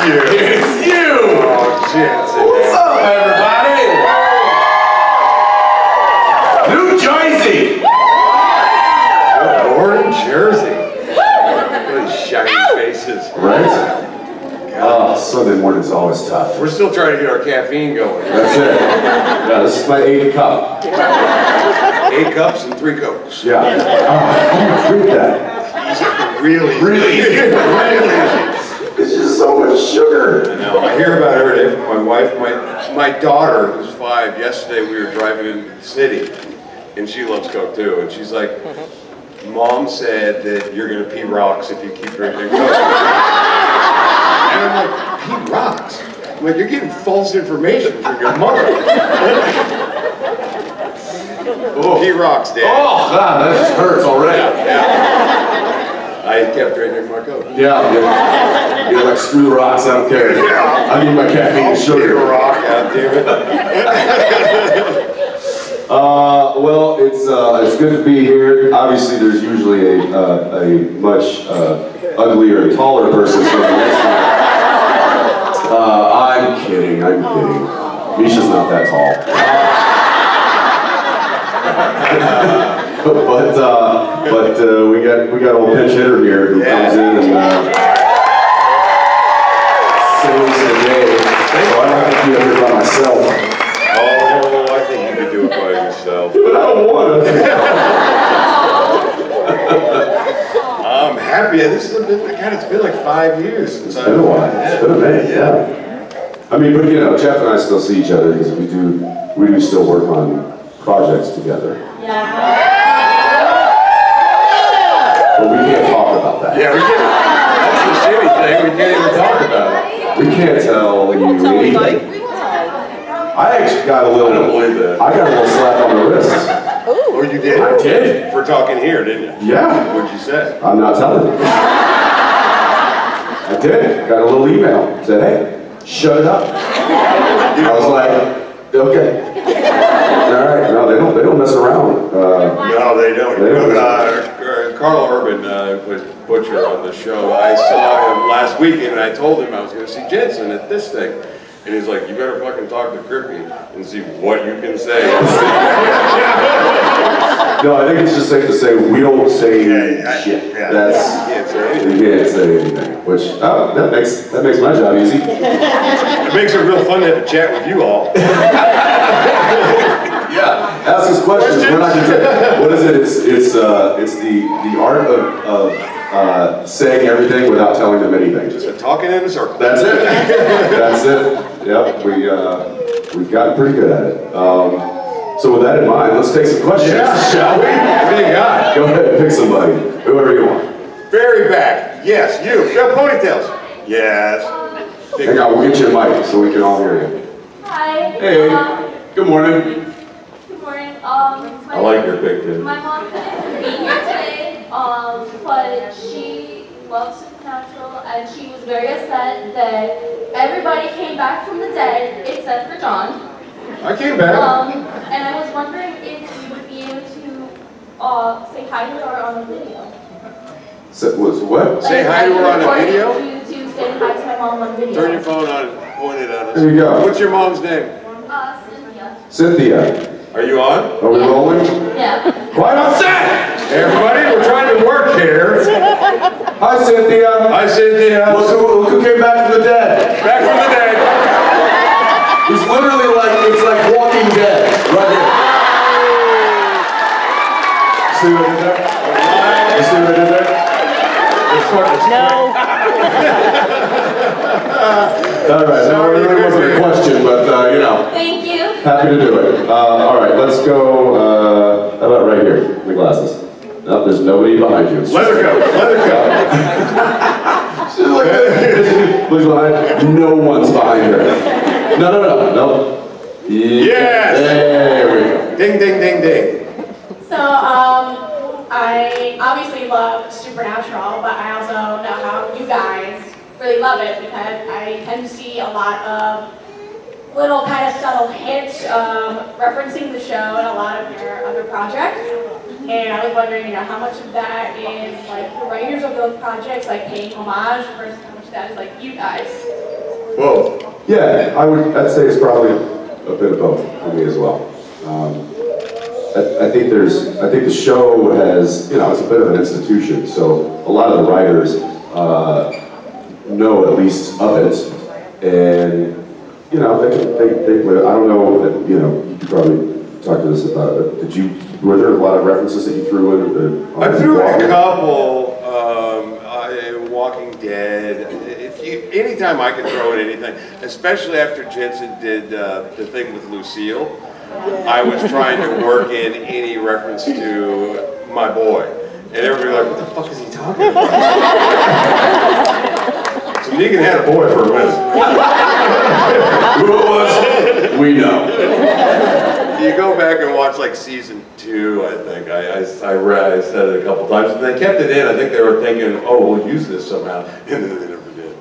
you. It's you. Oh, Jensen. What's up, everybody? New Jersey. Born in Jersey. Really shiny faces. Right? Oh, Sunday morning's always tough. We're still trying to get our caffeine going. That's it. Yeah, this is my 8th cup. 8 cups and 3 Cokes. Yeah. How do you drink that? Really easy. Really easy. It's just so much sugar. I know. I hear about her every day from my wife. My daughter, who's 5, yesterday we were driving into the city, and she loves Coke too, and she's like, Mom said that you're going to pee rocks if you keep drinking Coke. And I'm like, pee rocks? I'm like, you're getting false information from your mother. Pee rocks, Dad. Oh, God, that just hurts already. Yeah. I kept drinking my Coke. Yeah. You're like, screw the rocks, I don't care. I need my caffeine and sugar. Pee rock, God damn it. Well, it's good to be here. Obviously, there's usually a much uglier and taller person sitting next to me. I'm kidding. Misha's not that tall. but we got old pinch hitter here who comes in and saves the day. So I don't have to be up here by myself. Oh, I think you could do it by yourself. But I don't want to. I'm happy. This has been, God, it's been like 5 years since I've been a while. It's been a minute, yeah. I mean, but you know, Jeff and I still see each other because we do still work on projects together. Yeah. But we can't talk about that. Yeah, we can't. That's the shitty thing. We can't even talk about it. We can't tell you anything. I actually got a little. I don't believe that. I got a little slap on the wrist. Oh, you did? I did. For talking here, didn't you? Yeah. What'd you say? I'm not telling you. I did. Got a little email. Said, hey, shut it up. I was like, okay. All right. No, they don't mess around. No, they don't. Carl Urban was Butcher on the show. I saw him last weekend, and I told him I was going to see Jensen at this thing. And he's like, you better fucking talk to Crippy and see what you can say. No, I think it's just safe to say we don't say shit. That's we can't say anything. Which that makes my job easy. It makes it real fun to have a chat with you all. Yeah, ask us questions. We're not gonna. What is it? It's the art of saying everything without telling them anything. Just talking in a circle. That's it. That's it. Yep. We've gotten pretty good at it. So with that in mind, let's take some questions, shall we? What do you got? Go ahead and pick somebody, whoever you want. Very back. Yes, you. Got ponytails. Yes. Hang on, we'll get you a mic so we can all hear you. Hi. Hey. Good morning. Good morning. I like your pigtail. My mom couldn't be here today, but she loves Supernatural, and she was very upset that everybody came back from the dead except for John. I came back. And I was wondering if you would be able to say hi to her on a video. What? Say hi to her on a video? You to say hi to my mom on a video. Turn your phone on and point it at us. There you go. What's your mom's name? Cynthia. Cynthia. Are you on? Are we rolling? Yeah. Quiet on set! Hey everybody, we're trying to work here. Hi, Cynthia. Hi, Cynthia. Look who came back from the dead. Back from the dead. It's literally it's like Walking Dead, right here. See what I did there? You see what I did there? No. All right, that really wasn't a question, but you know. Thank you. Happy to do it. All right, let's go, how about right here, the glasses. No, there's nobody behind you. Leather coat. She's like, please behind. No one's behind her. No. Yes. There we go. Ding, ding, ding, ding. So, I obviously love Supernatural, but I also know how you guys really love it because I tend to see a lot of little kind of subtle hints referencing the show in a lot of your other projects. And I was wondering, how much of that is like the writers of those projects like paying homage versus how much of that is like you guys both. Yeah, I'd say it's probably a bit of both for me as well. I think the show has, it's a bit of an institution, so a lot of the writers know at least of it, and they I don't know, you could probably talk to us about it. Were there a lot of references that you threw in? I threw in a couple. Walking Dead. Anytime I could throw in anything, especially after Jensen did the thing with Lucille, I was trying to work in any reference to my boy, and everybody was like, "What the fuck is he talking about?" So Negan had a boy for a minute. Who it was? We know. You go back and watch like season 2, I think. I said it a couple times, and they kept it in. I think they were thinking, "Oh, we'll use this somehow," and then they never did.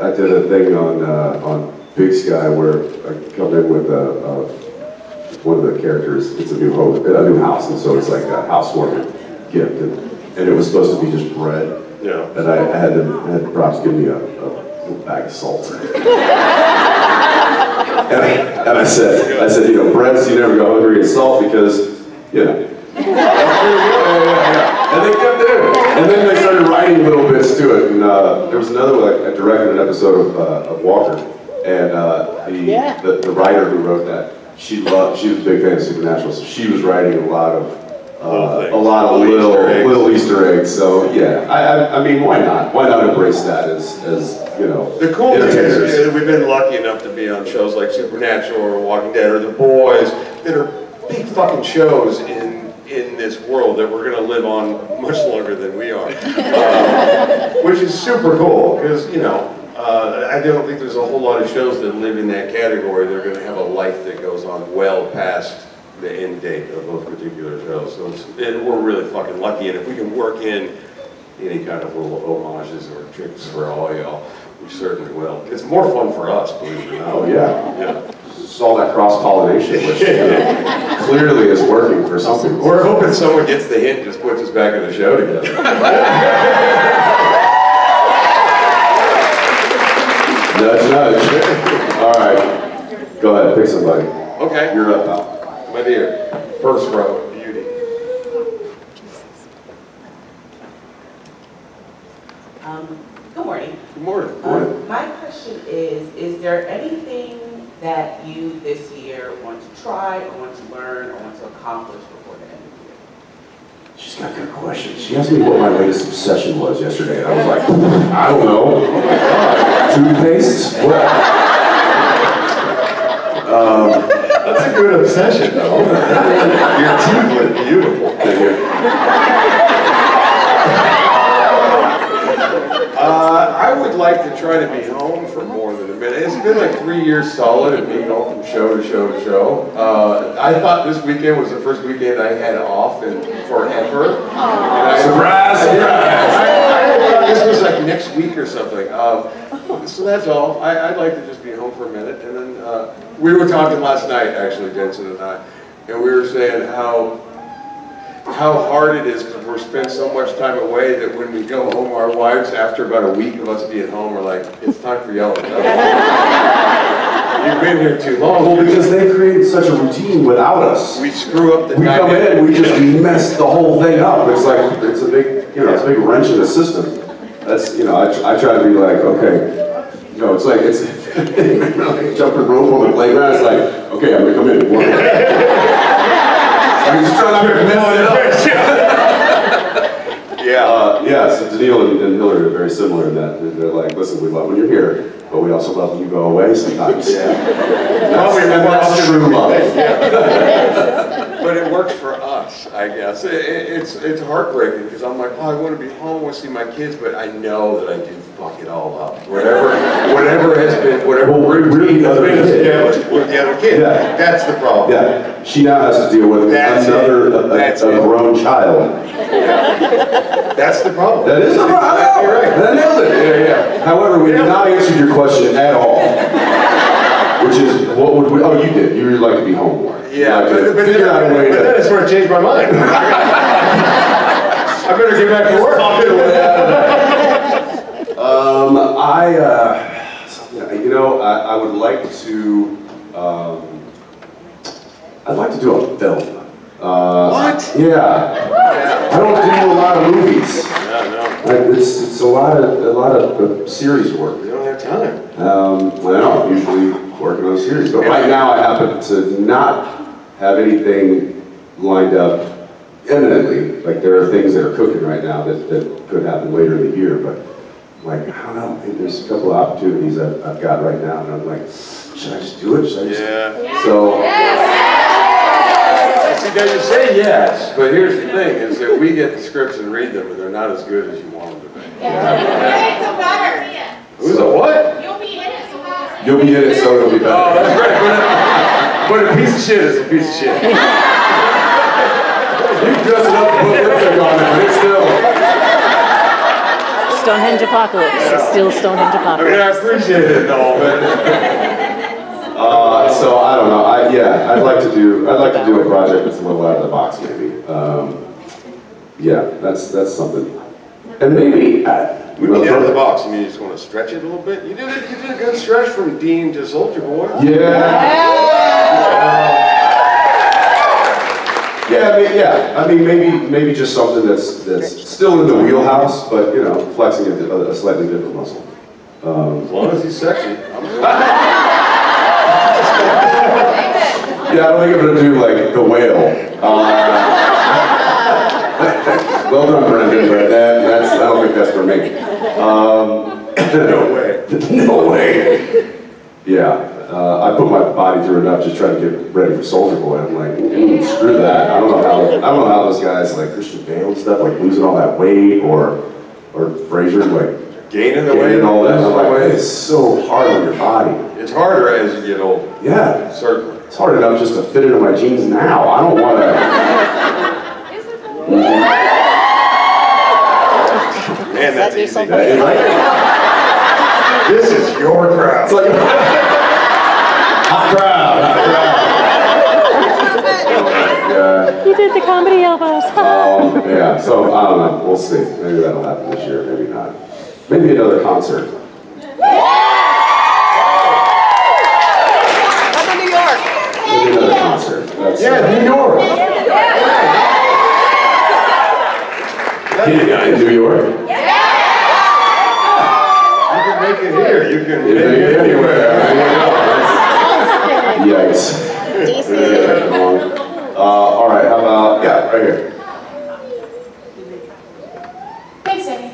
I did a thing on Big Sky where I come in with one of the characters. It's a new house, and so it's like a housewarming gift, and it was supposed to be just bread. Yeah. And I had props give me a bag of salt. And I said, bread, so you never go hungry, and salt because, And they kept it. And then they started writing little bits to it. And there was another one, I directed an episode of Walker, and the writer who wrote that, she was a big fan of Supernatural, so she was writing a lot of little Easter eggs. So yeah, I mean, why not? Why not embrace that as The cool thing is we've been lucky enough to be on shows like Supernatural or Walking Dead or The Boys that are big fucking shows in this world that we're going to live on much longer than we are, which is super cool because I don't think there's a whole lot of shows that live in that category. They're going to have a life that goes on well past the end date of those particular shows. So we're really fucking lucky, and if we can work in any kind of little homages or tricks for all y'all, we certainly will. It's more fun for us, believe it or not. Oh yeah. It's all that cross-pollination, which clearly is working for some people. We're hoping someone gets the hint and just puts us back in the show together. Nudge, nudge. All right. Go ahead, pick somebody. Okay. You're up, pal. My dear. First row, beauty. Good morning. Good morning. Good morning. My question is there anything that you this year want to try, or want to learn, or want to accomplish before the end of the year? She's got good questions. She asked me what my latest obsession was yesterday, and I was like, I don't know. Oh my God. Toothpaste? What? That's a good obsession, though. Your teeth look beautiful. Thank you. I would like to try to be home for more than a minute. It's been like 3 years solid of being home from show to show to show. I thought this weekend was the first weekend I had off in forever. Surprise, surprise! I thought this was like next week or something. So that's all. I'd like to just be home for a minute. And then we were talking last night, actually, Jensen and I, and we were saying how hard it is because we're spent so much time away that when we go home, our wives, after about a week of us being home, are like, it's time for y'all to go. You've been here too long. Well, because they created such a routine without us. We screw up the We come dynamic. in, we just mess the whole thing up. It's like, it's a big, it's a big wrench in the system. That's, I try to be like, okay, it's like, it's like jumping rope on the playground. It's like, okay, I'm gonna come in. I'm just trying not to mess it up. So Daniil and Hillary are very similar in that. They're like, listen, we love when you're here, but we also love when you go away sometimes. That's true love. But it works for us, I guess. It's heartbreaking because I'm like, I want to be home, I want to see my kids, but I know that I do fuck it all up. Whatever has been, we're routine the has other been kid. established with the other kid. Yeah. That's the problem. Yeah, she now has to deal with a grown child. That's the problem. That is the problem. You're right. That nailed it. Yeah. However, we have not answered your question at all. Which is, what would we, you did. You would like to be home more. Yeah, but figure out a way to. But then it sort of changed my mind. I better get back to work. You know, I would like to. I'd like to do a film. What? Yeah. I don't do a lot of movies. Yeah, no. It's a lot of series work. We don't have time. I know, I'm usually working on a series, but right now I happen to not have anything lined up imminently. Like there are things that are cooking right now that could happen later in the year, but like, I don't know, maybe there's a couple of opportunities I've got right now, and I'm like, should I just do it? Should I just? Yeah. So. See, now you say yes, but here's the thing, is that we get the scripts and read them, and they're not as good as you want them to be. Who's a what? You'll be in it, so it'll be better. Oh, that's great, but a piece of shit is a piece of shit. You can dress it up and put lipstick on it, but it's still. Stonehenge Apocalypse. It's still Stonehenge I Apocalypse. mean, I appreciate it and all, but... So I don't know. I'd like to do a project that's a little out of the box, maybe. Yeah, that's something. And maybe We mean out of the box. You mean you just want to stretch it a little bit? You did a good stretch from Dean to Soldier Boy. Yeah. I mean, maybe just something that's still in the wheelhouse, but you know, flexing a slightly different muscle. As long as he's sexy. Yeah, I don't think I'm gonna do like The Whale. Well done, Brendan, but I don't think that's for me. No way. No way. Yeah, I put my body through enough just trying to get ready for Soldier Boy. I'm like, screw that. I don't know how those guys like Christian Bale and stuff, like losing all that weight, or Fraser like gaining the weight and all that. I'm like, it's so hard on your body. It's harder as you get older. Yeah, Certainly. it's hard enough just to fit into my jeans now. I don't want to. Man, that's easy. Right? This is your crowd. It's like hot crowd. You did the comedy elbows. Yeah, so I don't know. We'll see. Maybe that'll happen this year, maybe not. Maybe another concert. Maybe another concert. That's, New York. In New York? You can make it here. You can Make it anywhere. Yikes. All right, how about, yeah, right here. Thanks, Amy.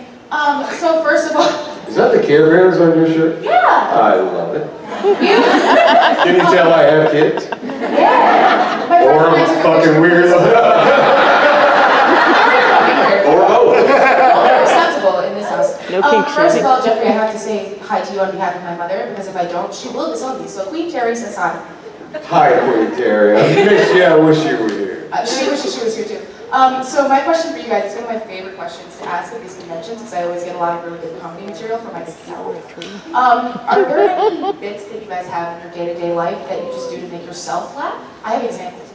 So first of all, Is that the Care Bears on your shirt? yeah. I love it. You? Can you tell I have kids? Yeah. My friend Or and I I'm took a fucking picture. weird. Or both. We're acceptable in this house. No pink First shade. of all, Jeffrey, I have to say hi to you on behalf of my mother, because if I don't, she will disown me. So Queen Terry says hi. Hi, Queen Terry. I wish you were here. She wishes she was here too. So my question for you guys, it's one of my favorite questions to ask at these conventions, because I always get a lot of really good comedy material for myself. Are there any bits that you guys have in your day-to-day life that you just do to make yourself laugh? I have examples.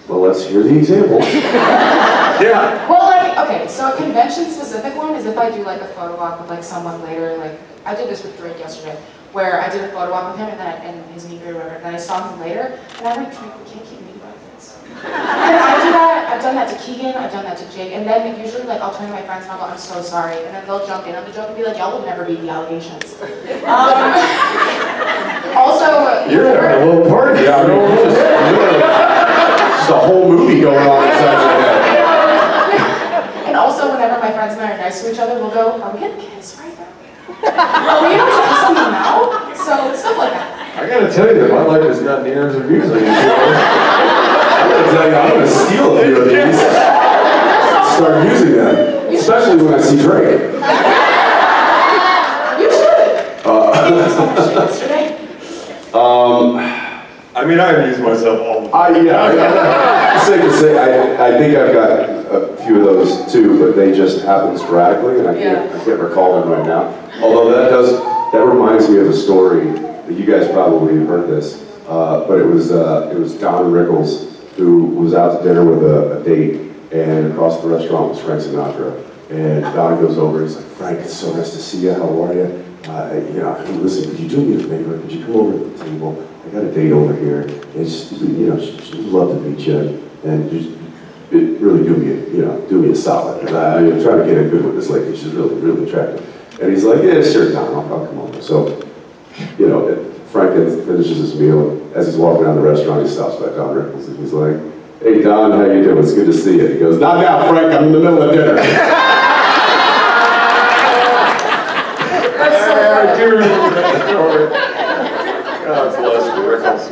Well, let's hear the example. Yeah. Well, like, okay, so a convention-specific one is if I do like a photo walk with like someone later, like I did this with Drake yesterday, where I did a photo walk with him and his knee or whatever, and then I saw him later, and I'm like, Drake, we can't keep meeting like this. And I do that, I've done that to Keegan, I've done that to Jake, and then usually like I'll turn to my friends and I'll go, I'm so sorry, and then they'll jump in on the joke and be like, y'all will never beat the allegations. Also, You're having a little party. Yeah, I mean, just a whole movie going on inside your head. and also whenever my friends and I are nice to each other, we'll go, are we gonna kiss right now? Are we gonna kiss on the mouth? So, stuff like that. I gotta tell you that my life is not near as amusing as yours. I'm gonna tell you, I'm gonna steal a few of these. Start using them, especially when I see Drake. You should. Yesterday. I mean, I amuse myself all the time. It's safe to say, I think I've got a few of those too, but they just happen sporadically, and I can't recall them right now. Although that reminds me of a story that you guys probably have heard this, but it was Don Rickles who was out to dinner with a date, and across the restaurant was Frank Sinatra, And Don goes over, he's like, Frank, it's so nice to see you, how are you? You know, hey, listen, could you do me a favor? Could you come over to the table? I got a date over here. And just, you know, she'd love to meet you. And just really do me a solid. I'm trying to get in good with this lady. She's really, really attractive. And he's like, yeah, sure, Don, I'll come over. So, you know, Frank finishes his meal. And as he's walking down the restaurant, he stops by Don Rickles and he's like, hey, Don, how you doing? It's good to see you. He goes, not now, Frank, I'm in the middle of dinner.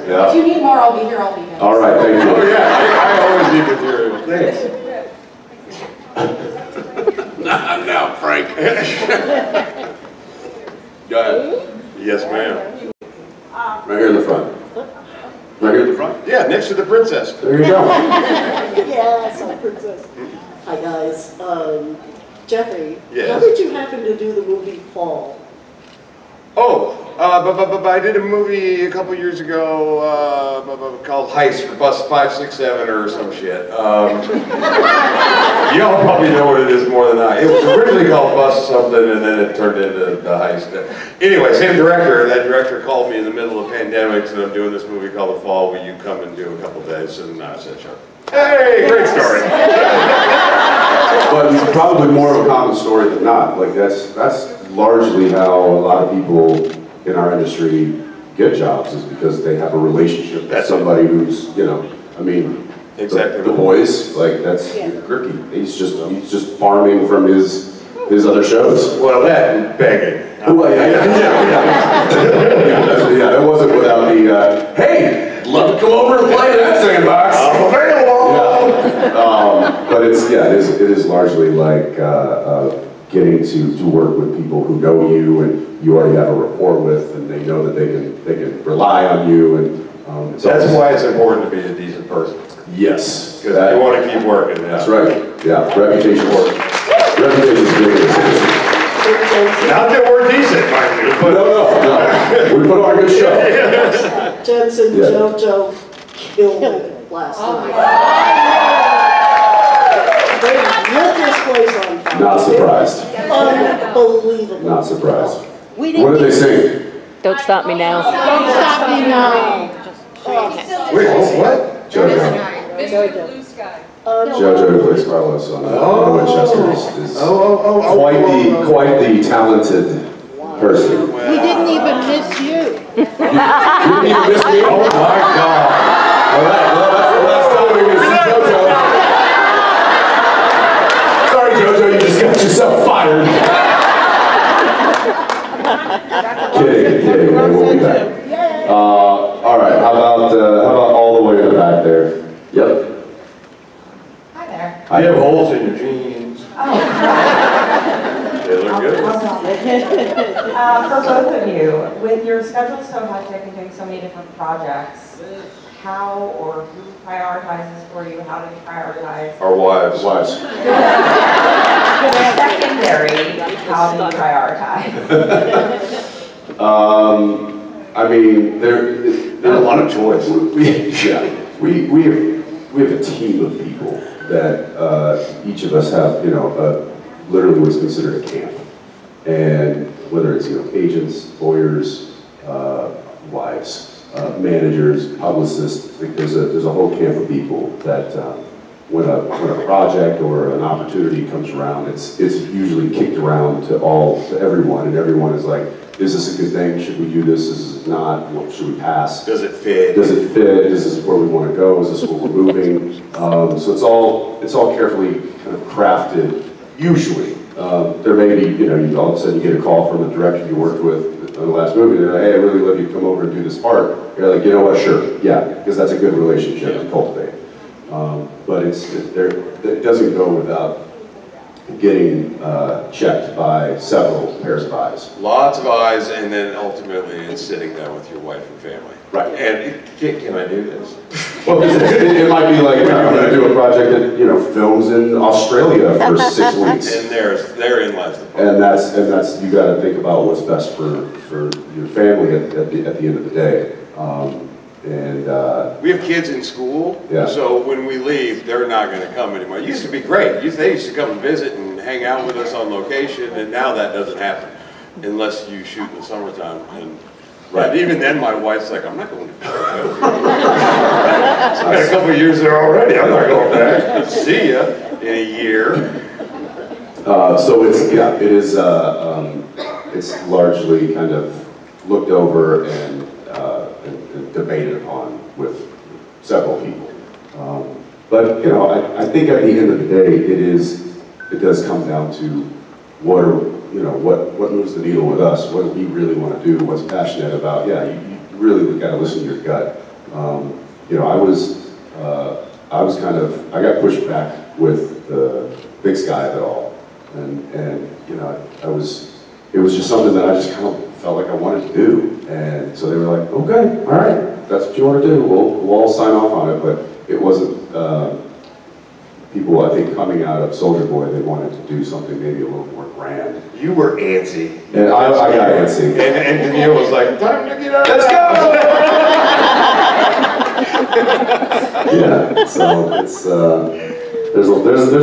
If you need more, I'll be here all weekend. All right, thank you. Oh yeah, I always need material. Thanks. Now, Frank. Go ahead. Yes, ma'am. Right here in the front. Right here in the front? Yeah, next to the princess. There you go. Yes, I'm a princess. Hi guys. Jeffrey, Yes. how did you happen to do the movie Fall? Oh, but I did a movie a couple years ago called Heist for Bus 567 or some shit. Y'all probably know what it is more than I. It was originally called Bus something and then it turned into the Heist. Anyway, same director. That director called me in the middle of pandemics and I'm doing this movie called The Fall. Will you come and do a couple days? And I said, sure. Hey, great story. But it's probably more of a common story than not. Like that's largely how a lot of people in our industry get jobs is because they have a relationship with somebody who's, you know, I mean, exactly. The Boys, like that's Gricky. He's just farming from his other shows. Well, that and begging. Well, yeah, that wasn't without the, hey, love to come over and play in that sandbox. I'm available. Yeah. But it is largely like getting to work with people who know you and you already have a rapport with, and they know that they can rely on you, and that's why it's important to be a decent person. Yes, because you want to keep working. That's right. Yeah, reputation work. Reputation is big. Not that we're decent, mind you. But no. We put on a good show. Jensen, JoJo killed it last night. They lit this place on fire. Not surprised. Unbelievable. Not surprised. What did they sing? Don't stop me now. Don't stop me now. Wait, what? JoJo. JoJo. JoJo Luis Carlos on Winchester is quite the talented person. We didn't even miss you. You didn't even miss me? Oh my God. Well, that's the last time we're going to see JoJo. Sorry, JoJo, you just got yourself fired. Kidding, man, we'll be back. All right, how about all the way to the back there? Yep. Hi there. I have holes in your jeans. They look good. For both of you, with your schedule so hectic and doing so many different projects, how or who prioritizes for you? How do you prioritize? Our wives. Secondary, how do you prioritize? I mean, there are a lot of choice. We have a team of people that each of us have, literally what's considered a camp. And whether it's, agents, lawyers, wives, managers, publicists, there's a whole camp of people that when a project or an opportunity comes around, it's usually kicked around to everyone, and everyone is like, is this a good thing? Should we do this? Is this not? Should we pass? Does it fit? Does it fit? Is this where we want to go? Is this where we're moving? So it's all carefully kind of crafted. Usually, there may be, you all of a sudden you get a call from a director you worked with on the last movie. They're like, hey, I really love you to come over and do this part. You're like, you know what? Sure, yeah, because that's a good relationship to cultivate. But it doesn't go without getting checked by several pairs of eyes. Lots of eyes, and then ultimately it's sitting down with your wife and family. Right. And can I do this? Well, it might be like, I'm going to do a project that films in Australia for 6 weeks. And therein lies the problem. And that's you got to think about what's best for your family at the end of the day. We have kids in school, yeah. So when we leave, they're not going to come anymore. It used to be great. They used to come and visit and hang out with us on location, and now that doesn't happen unless you shoot in the summertime. And even then, my wife's like, I'm not going to Chicago. It's been a couple of years there already. I'm not going back. See ya in a year. So it's largely kind of looked over and debated upon with several people. But you know, I think at the end of the day, it does come down to what moves the needle with us. What do we really want to do? What's passionate about? Yeah, you really got to listen to your gut. You know, I got pushed back with the Big Sky of it all, and you know, it was just something that I just kind of felt like I wanted to do, and so they were like, okay, all right, that's what you want to do. We'll all sign off on it, but it wasn't. People, I think, coming out of Soldier Boy, they wanted to do something maybe a little more grand. You were antsy. And I got antsy. And Danielle was like, time to get out. Let's go! Yeah, so it's, there's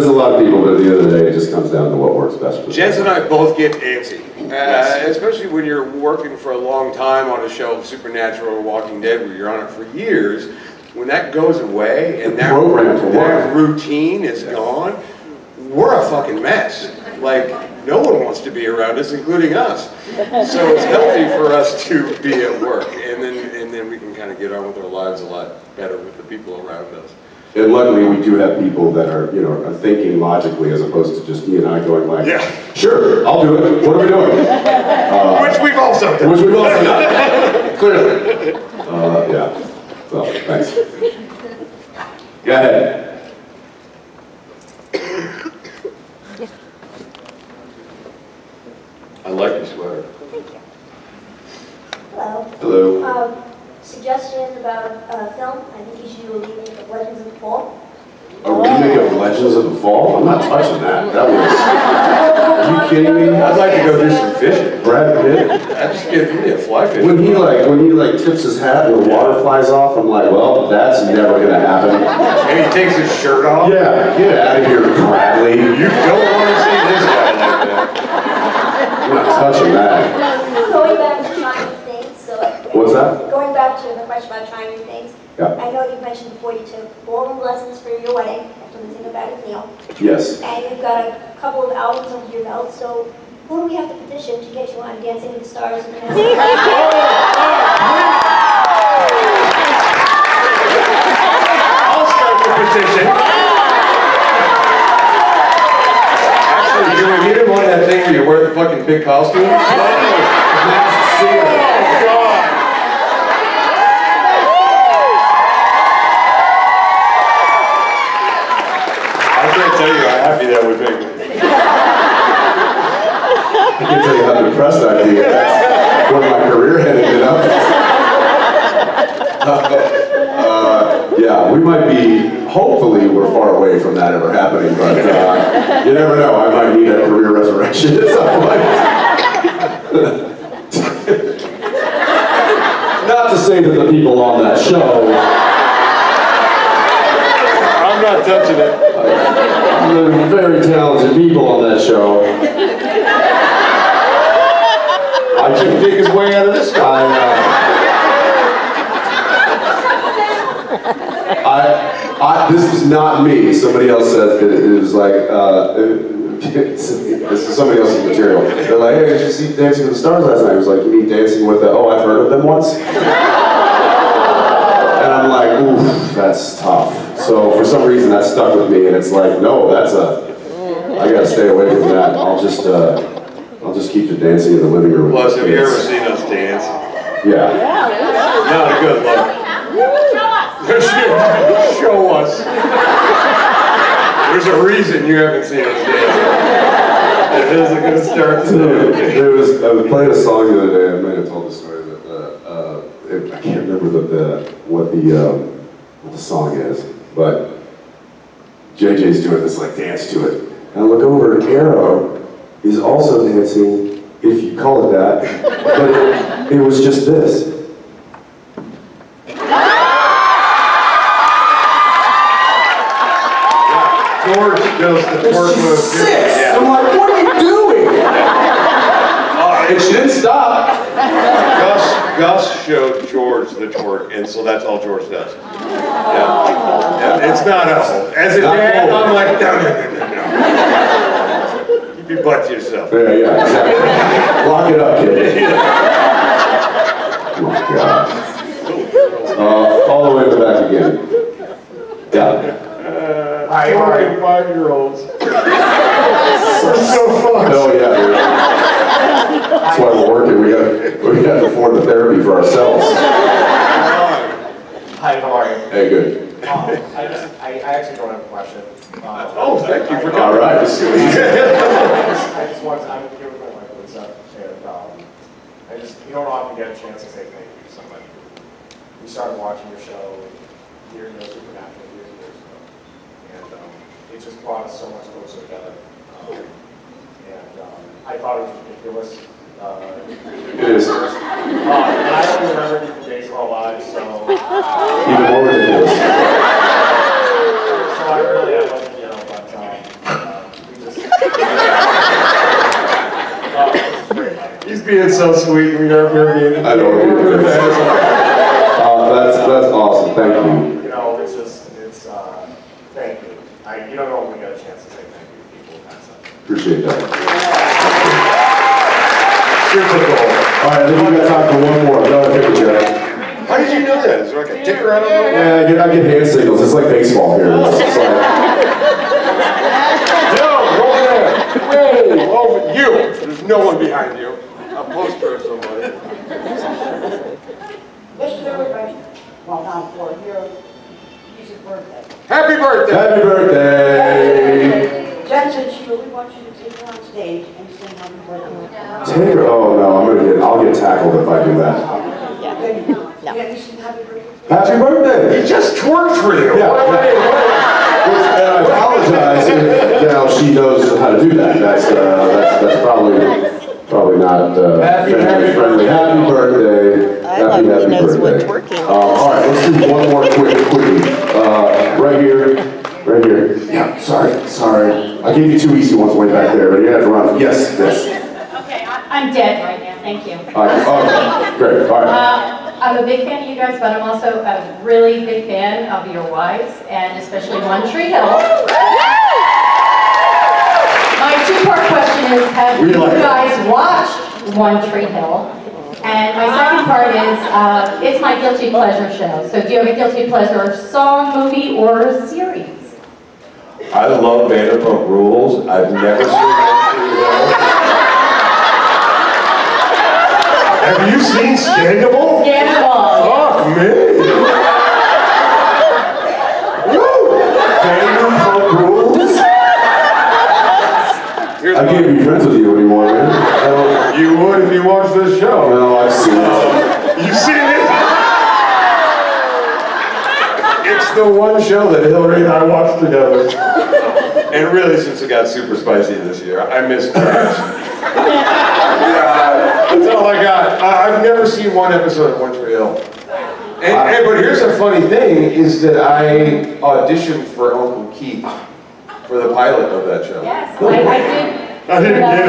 a lot of people, but at the end of the day, it just comes down to what works best for them. Jensen and I both get antsy, especially when you're working for a long time on a show of Supernatural or Walking Dead, where you're on it for years. When that goes away and that routine is gone, we're a fucking mess. Like, no one wants to be around us, including us. So it's healthy for us to be at work, and then we can kind of get on with our lives a lot better with the people around us. And luckily, we do have people that are, you know, are thinking logically as opposed to just you and I going like, yeah, sure, I'll do it. What are we doing? Which we've also done. Which we've also done. Clearly. Yeah. So, thanks. Go ahead. I like your sweater. Hello. Hello. Suggestion about film. I think you should do a remake of Legends of the Fall. A remake of Legends of the Fall? I'm not touching that. That was... Are you kidding me? I'd like to go do some fishing. Brad Pitt. I'd just give me a fly fish. When he tips his hat and the water flies off, I'm like, well, that's never gonna happen. And he takes his shirt off? Yeah, get out of here, Bradley. You don't want to see this guy like that. I'm not touching that. Going back to trying new things. What's that? Going back to the question about trying new things. Yeah. I know you mentioned before you took ballroom lessons for your wedding after losing a bet with Neil. Yes. And you've got a couple of albums under your belt, so who do we have to petition to get you on Dancing with the Stars? And I'll start the petition. Actually, can we get him on that thing where you wear the fucking big costume? I can't tell you how happy that would make me. I can't tell you how depressed I'd be. That's where my career headed, you know? Yeah, we might be, hopefully we're far away from that ever happening, but you never know, I might need a career resurrection at some point. Not to say that the people on that show... I'm not touching it. They're very talented people on that show. I should dig his way out of this guy. This is not me. Somebody else said that it was like, this is somebody else's material. They're like, hey, did you see Dancing with the Stars last night? I was like, you mean Dancing with the, oh, I've heard of them once? And I'm like, oof, that's tough. So for some reason that stuck with me, and it's like, no, I gotta stay away from that. I'll just keep the dancing in the living room. Plus, have you ever seen us dance? Yeah. Not a good look. Show us. There's a reason you haven't seen us dance. It is a good start to the I was playing a song the other day. I might have told the story, but I can't remember what the song is. But JJ's doing this like dance to it, and I look over, and Arrow is also dancing, if you call it that, but it was just this. George Does the twerk She's move. 6. Yeah. I'm like, what are you doing? And she didn't stop. Gus showed George the twerk, and so that's all George does. Yeah. It's not us. As a dad, I'm like, no. Keep your butt to yourself. Yeah, exactly. Lock it up, kid. Oh my God. All the way to the back again. Yeah. Hi, 5-year-olds. We're so fucked. Oh yeah. That's why we're working. We got to afford the therapy for ourselves. Hi, how are you? Hey, good. I actually don't have a question. Oh, thank you for coming. All right. I just want to, I'm here with my wife, Lisa, and you don't often get a chance to say thank you to somebody. We started watching your show years ago, Supernatural, years and years ago, and it just brought us so much closer together. I thought it was ridiculous. It is. And I don't remember you from baseball live, so. Even more ridiculous. So I really have like, but we just. He's being so sweet. We never being. I know. That's awesome. Thank you. It's thank you. You don't normally get a chance to say thank you to people in that sense. Appreciate that. Super cool. All right, I think we got time for one more. Another picture, Jack. How did you know that? Is there like a ticker out of it? Yeah, I get hand signals. It's like baseball here. It's like, Joe, over there. Hey, over you. There's no one behind you. A poster or somebody. Wish everybody, well, now for your music birthday. Happy birthday. happy birthday. Jensen, she really wants you to take her on stage and sing happy birthday. Take her. Oh no, I'll get tackled if I do that. Yeah, you sing happy birthday. Happy birthday. He just twerked for you. Yeah. And I apologize if she knows how to do that. That's probably not family friendly. Happy birthday. I love he knows what twerking is. All right, let's do one more quickie. Right here. Yeah, sorry. I gave you 2 easy ones way back there, but you're gonna have to run. Yes. Okay, I'm dead right now, thank you. All right. Oh, great. All right. I'm a big fan of you guys, but I'm also a really big fan of your wives, and especially One Tree Hill. My two-part question is, have you guys watched One Tree Hill? And my second part is, it's my guilty pleasure show. So do you have a guilty pleasure song, movie, or series? I love Vanderpump Rules. I've never seen One Tree Hill. Have you seen Scandal? Scandal. Fuck me. Woo! Vanderpump Rules? I can't be friends with you anymore, man. You would if you watched this show. No, I've seen it. You've seen it? It's the one show that Hillary and I watched together. And really, since it got super spicy this year, I miss trash. That's all I got. I've never seen one episode of One Tree Hill. But here's a funny thing, is that I auditioned for Uncle Keith for the pilot of that show. Yes, I did. I didn't get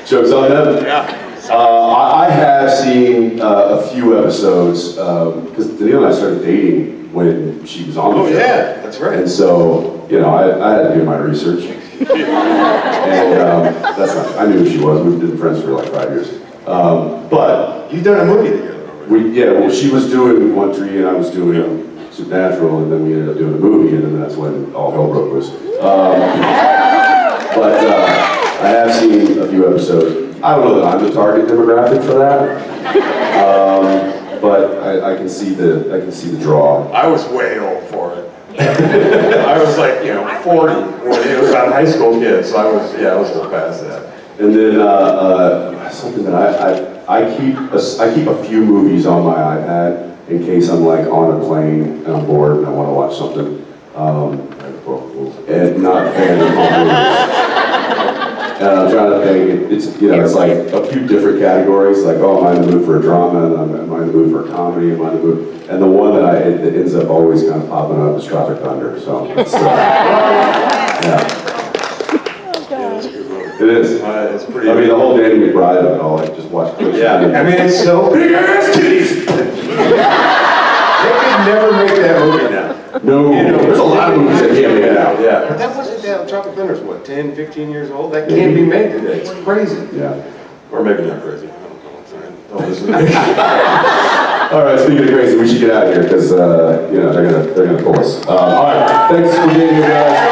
it. Jokes on them. Yeah. I have seen a few episodes, because Danielle and I started dating when she was on the show. Oh yeah, that's right. And so, I had to do my research. And that's not, I knew who she was. We've been friends for like 5 years. But you've done a movie together already. she was doing One Tree and I was doing Supernatural, and then we ended up doing a movie, and then that's when all hell broke loose. But I have seen a few episodes. I don't know that I'm the target demographic for that, but I can see the draw. I was way old for it. I was like, 40 when it was about high school kids, so I was a little past that. And then something that I keep a few movies on my iPad in case I'm like on a plane and I'm bored and I want to watch something. And not Vanderpump Rules. And I'm trying to think. It it's like a few different categories, like, oh, am I in the mood for a drama, and am I in the mood for a comedy, am I in the mood, and the one that it ends up always kind of popping up is Tropic Thunder, so, it's, yeah. It is. It's pretty. I mean, the whole Danny McBride of it all, like, just watch clips. Yeah, I mean, it's so big ass titties. They could never make that movie now. No, there's a lot of movies that can't make it out. Yeah, but that wasn't that. Tropic Thunder's what, 10, 15 years old? That can't be made today. It's crazy. Yeah. Or maybe not crazy. I don't know. Don't listen to me. All right, speaking of crazy, we should get out of here because they're gonna pull us. All right, thanks for being here, guys.